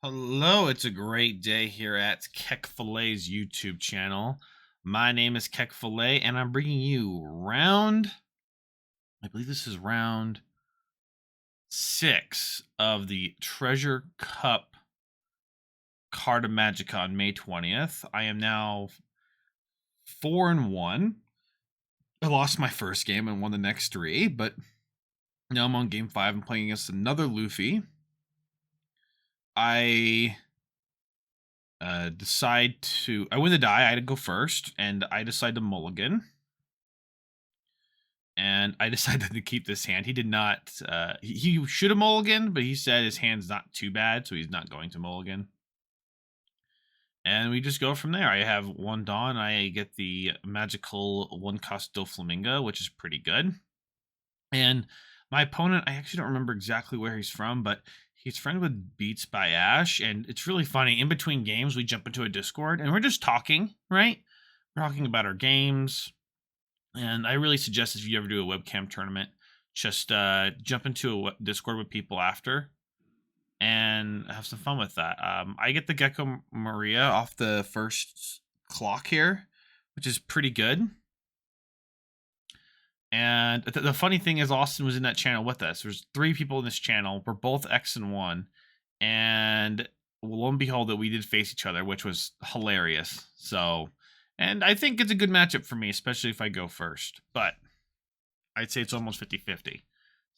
Hello, it's a great day here at KEKFILA's YouTube channel. My name is KEKFILA, and I'm bringing you I believe this is round 6 of the Treasure Cup Carta Magica on May 20th. I am now 4-1. I lost my first game and won the next 3, but now I'm on game 5. I'm playing against another Luffy. I I win the die. I had to go first, and I decide to mulligan. And I decided to keep this hand. He did not. He should have mulligan, but he said his hand's not too bad, so he's not going to mulligan. And we just go from there. I have 1 Dawn. I get the magical 1-cost Doflamingo, which is pretty good. And my opponent, I actually don't remember exactly where he's from, but he's friends with Beats by Ash. And it's really funny. In between games, we jump into a Discord and we're just talking, right? We're talking about our games. And I really suggest if you ever do a webcam tournament, just jump into a Discord with people after and have some fun with that. I get the Gecko Maria off the first clock here, which is pretty good. And the funny thing is, Austin was in that channel with us. There's 3 people in this channel. We're both X and 1. And lo and behold, that we did face each other, which was hilarious. So, and I think it's a good matchup for me, especially if I go first. But I'd say it's almost 50-50. It's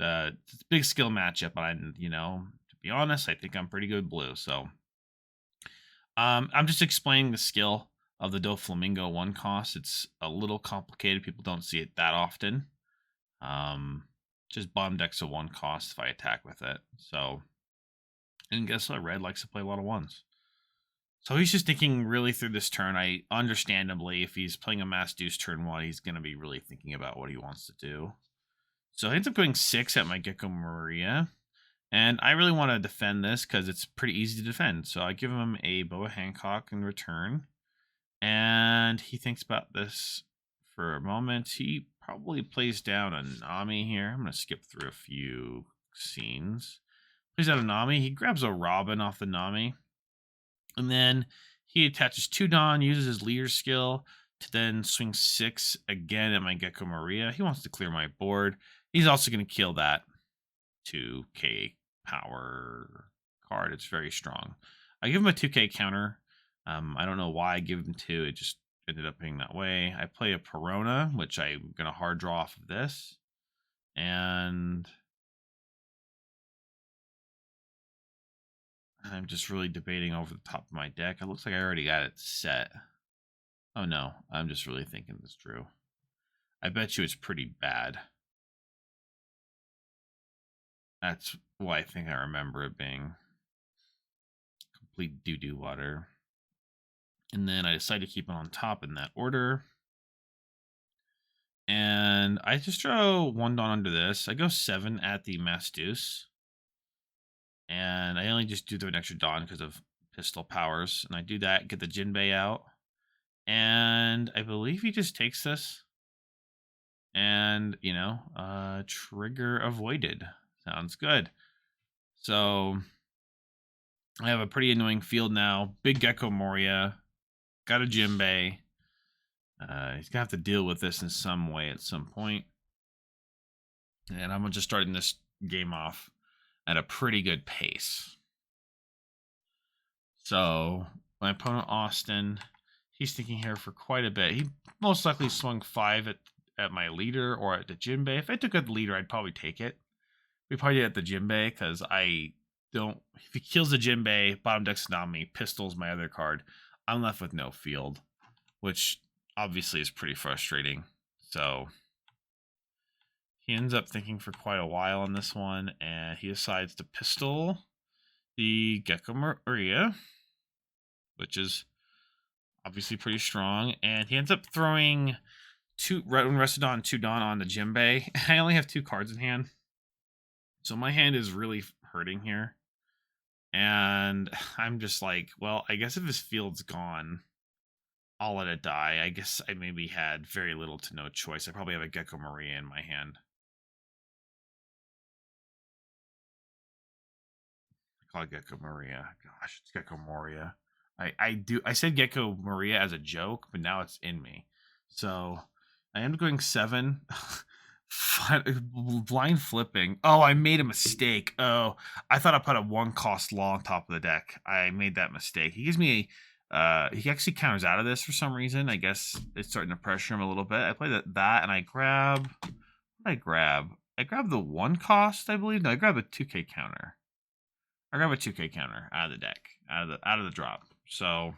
a big skill matchup. And, to be honest, I think I'm pretty good blue. So, I'm just explaining the skill of the Doflamingo 1-cost. It's a little complicated. People don't see it that often. Just bottom decks a 1-cost if I attack with it. So, and guess what? Red likes to play a lot of 1s. So he's just thinking really through this turn. I understandably, if he's playing a Mass Deuce turn 1, he's going to be really thinking about what he wants to do. So I end up going 6 at my Gecko Maria. And I really want to defend this because it's pretty easy to defend. So I give him a Boa Hancock in return. And he thinks about this for a moment. He probably plays down a Nami here. I'm going to skip through a few scenes. Plays out a Nami. He grabs a Robin off the Nami. And then he attaches 2 Dawn, uses his leader skill to then swing 6 again at my Gecko Maria. He wants to clear my board. He's also going to kill that 2k power card. It's very strong. I give him a 2k counter. I don't know why I give him 2. It just ended up being that way. I play a Perona, which I'm going to hard draw off of this. And I'm just really debating over the top of my deck. It looks like I already got it set. Oh no, I'm just really thinking this through. I bet you it's pretty bad. That's why I think I remember it being complete doo-doo water. And then I decide to keep it on top in that order. And I just draw 1 Dawn under this. I go 7 at the Mass Deuce. And I only just do an extra Dawn because of pistol powers. And I do that, get the Jinbei out. And I believe he just takes this. And, trigger avoided. Sounds good. So I have a pretty annoying field now. Big Gecko Moria. Got a Jinbei. He's going to have to deal with this in some way at some point. And I'm just starting this game off at a pretty good pace. So my opponent, Austin, he's thinking here for quite a bit. He most likely swung 5 at my leader or at the Jinbei. If I took a leader, I'd probably take it. We probably did at the Jinbei because I don't... If he kills the Jinbei, bottom deck Tsunami, pistols my other card, I'm left with no field, which obviously is pretty frustrating. So he ends up thinking for quite a while on this one, and he decides to pistol the Gecko Maria, which is obviously pretty strong, and he ends up throwing 2 rested on 2 Dawn on the Jinbei. I only have 2 cards in hand, so my hand is really hurting here. And I'm just like, well, I guess if his field's gone, I'll let it die. I guess I maybe had very little to no choice. I probably have a Gecko Maria in my hand. call it Gecko Maria. Gosh, it's Gecko Moria. I said Gecko Maria as a joke, but now it's in me. So I am going 7. Blind flipping. Oh, I made a mistake. Oh, I thought I put a 1-cost law on top of the deck. I made that mistake. He gives me he actually counters out of this for some reason. I guess it's starting to pressure him a little bit. I play that and I grab. What did I grab? I grabbed the 1-cost, I believe. No, I grabbed a 2K counter. I grab a 2K counter out of the deck, out of the drop. So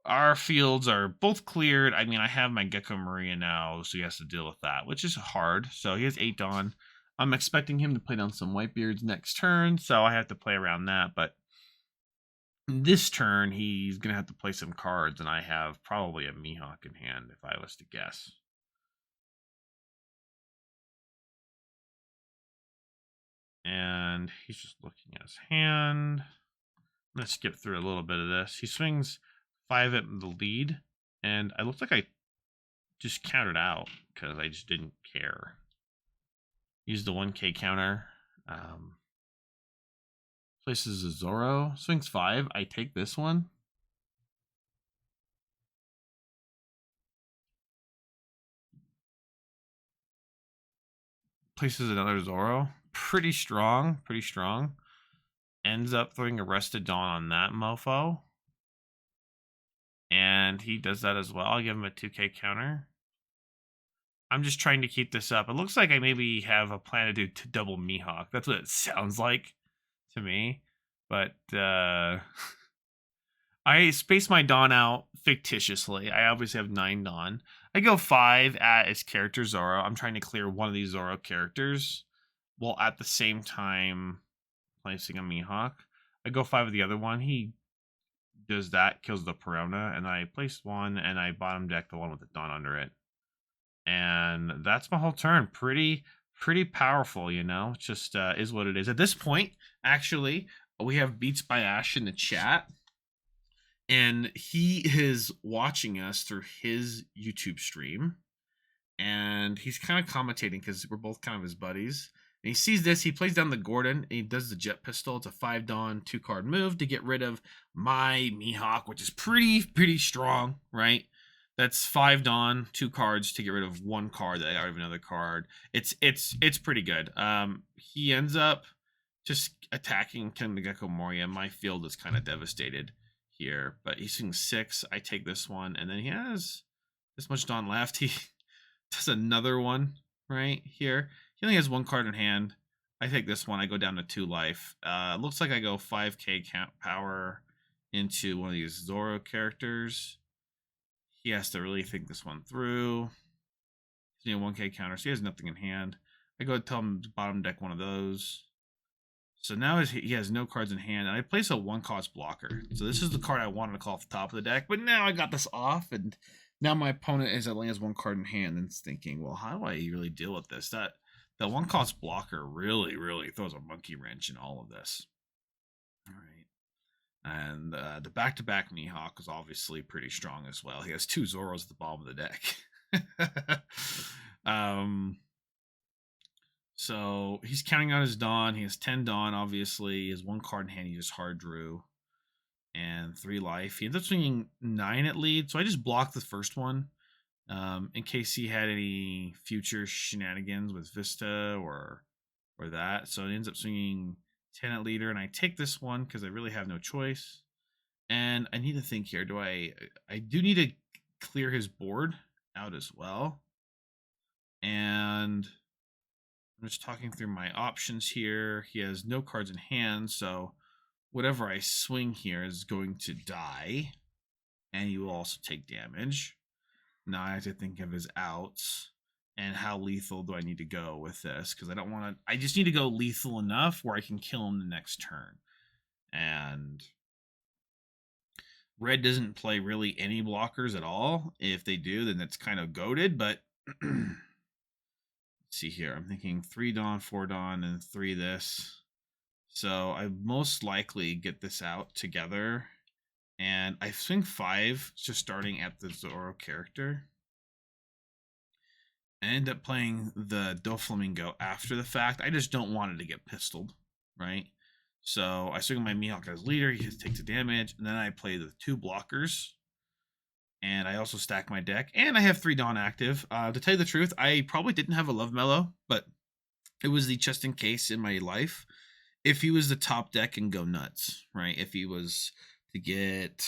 our fields are both cleared. I mean, I have my Gecko Maria now, so he has to deal with that, which is hard. So he has 8 Dawn. I'm expecting him to play down some Whitebeards next turn, so I have to play around that. But this turn, he's going to have to play some cards, and I have probably a Mihawk in hand, if I was to guess. And he's just looking at his hand. I'm going to skip through a little bit of this. He swings 5 at the lead, and it looks like I just countered out because I just didn't care. Use the 1K counter. Places a Zoro. Swings 5. I take this one. Places another Zoro. Pretty strong. Pretty strong. Ends up throwing Arrested Dawn on that mofo. And he does that as well. I'll give him a 2K counter. I'm just trying to keep this up. It looks like I maybe have a plan to do double Mihawk. That's what it sounds like to me. But I space my Dawn out fictitiously. I obviously have 9 Dawn. I go 5 at his character Zoro. I'm trying to clear one of these Zoro characters while at the same time placing a Mihawk. I go 5 with the other one. He does that, kills the Perona, and I place 1 and I bottom deck the one with the Dawn under it. And that's my whole turn. Pretty powerful, you know. It just is what it is. At this point, actually, we have Beats by Ash in the chat. And he is watching us through his YouTube stream. And he's kind of commentating because we're both kind of his buddies. And he sees this. He plays down the Gordon. And he does the Jet Pistol. It's a 5 Dawn, 2-card move to get rid of my Mihawk, which is pretty strong, right? That's 5 Dawn, 2 cards to get rid of 1 card that I got rid of another card. It's pretty good. He ends up just attacking the Gecko Moria. My field is kind of devastated here, but he swings 6. I take this one, and then he has this much Dawn left. He does another one right here. He only has 1 card in hand. I take this one. I go down to 2 life. Looks like I go 5K power into one of these Zoro characters. He has to really think this one through. He's a 1K counter, so he has nothing in hand. I go tell him to bottom deck one of those. So now he has no cards in hand, and I place a 1-cost blocker. So this is the card I wanted to call off the top of the deck, but now I got this off, and now my opponent only has 1 card in hand and is thinking, well, how do I really deal with this? That 1-cost blocker really throws a monkey wrench in all of this. All right. And the back-to-back Mihawk is obviously pretty strong as well. He has 2 Zoros at the bottom of the deck. So he's counting out his Dawn. He has 10 Dawn, obviously. He has 1 card in hand. He just hard drew. And 3 life. He ends up swinging 9 at lead. So I just blocked the first one in case he had any future shenanigans with Vista or that. So it ends up swinging 10 at leader. And I take this one because I really have no choice. And I need to think here. I do need to clear his board out as well. And I'm just talking through my options here. He has no cards in hand, so whatever I swing here is going to die. And he will also take damage. Now I have to think of his outs and how lethal do I need to go with this, because I don't want to. I just need to go lethal enough where I can kill him the next turn. And red doesn't play really any blockers at all. If they do, then that's kind of goated, but let's see here. I'm thinking 3 Dawn, 4 Dawn, and 3 this. So I most likely get this out together. And I swing 5, just starting at the Zoro character. I end up playing the Doflamingo after the fact. I just don't want it to get pistoled, right? So I swing my Mihawk as leader. He takes the damage, and then I play the 2 blockers. And I also stack my deck, and I have 3 Dawn active. To tell you the truth, I probably didn't have a Love Mellow, but it was the just in case in my life. If he was the top deck and go nuts, right? If he was to get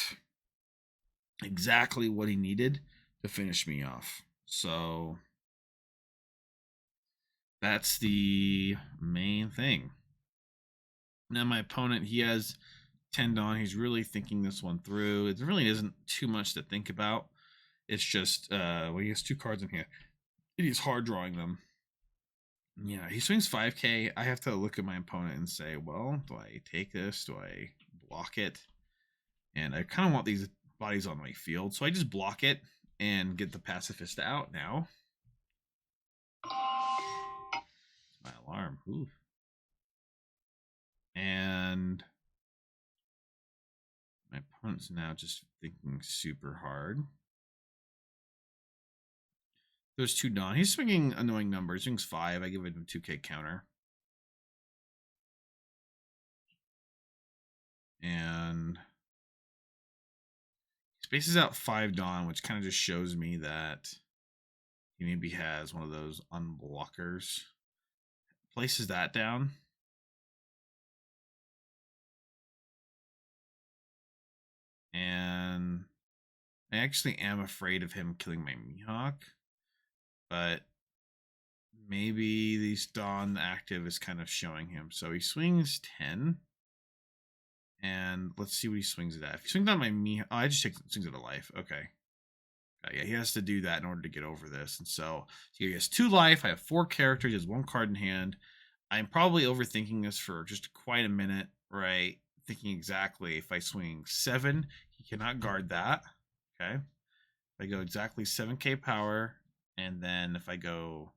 exactly what he needed to finish me off. So that's the main thing. Now my opponent, he has 10 Dawn. He's really thinking this one through. It really isn't too much to think about. It's just, well, he has 2 cards in here. He's hard drawing them. Yeah, he swings 5k. I have to look at my opponent and say, well, do I take this? Do I block it? And I kind of want these bodies on my field, so I just block it and get the Pacifista out now. My alarm. Ooh. And my opponent's now just thinking super hard. There's 2 Dawn. He's swinging annoying numbers. He swings 5. I give him a 2k counter. And he spaces out 5 Dawn, which kind of just shows me that he maybe has one of those unblockers. Places that down. And I actually am afraid of him killing my Mihawk. But maybe these Dawn active is kind of showing him. So he swings 10. And let's see what he swings it at. If he swings on my Mihawk, oh, I just swings it to life. Okay. Yeah, he has to do that in order to get over this. And so he has 2 life. I have 4 characters. He has 1 card in hand. I'm probably overthinking this for just quite a minute, right? Thinking exactly if I swing 7, he cannot guard that. Okay. If I go exactly 7k power, and then if I go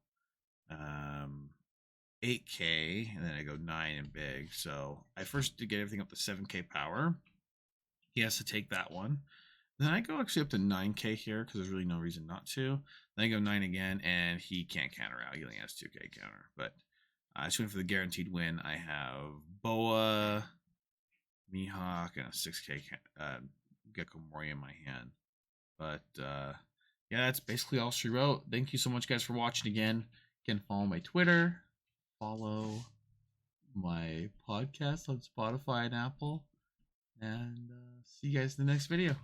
8k, and then I go 9 and big. So I first to get everything up to 7k power. He has to take that one. Then I go actually up to 9k here because there's really no reason not to. Then I go 9 again, and he can't counter out. He only has 2k counter. But I swing for the guaranteed win. I have Boa, Mihawk, and a 6k Gecko Mori in my hand. But yeah, that's basically all she wrote. Thank you so much, guys, for watching again. You can follow my Twitter, follow my podcast on Spotify and Apple, and see you guys in the next video.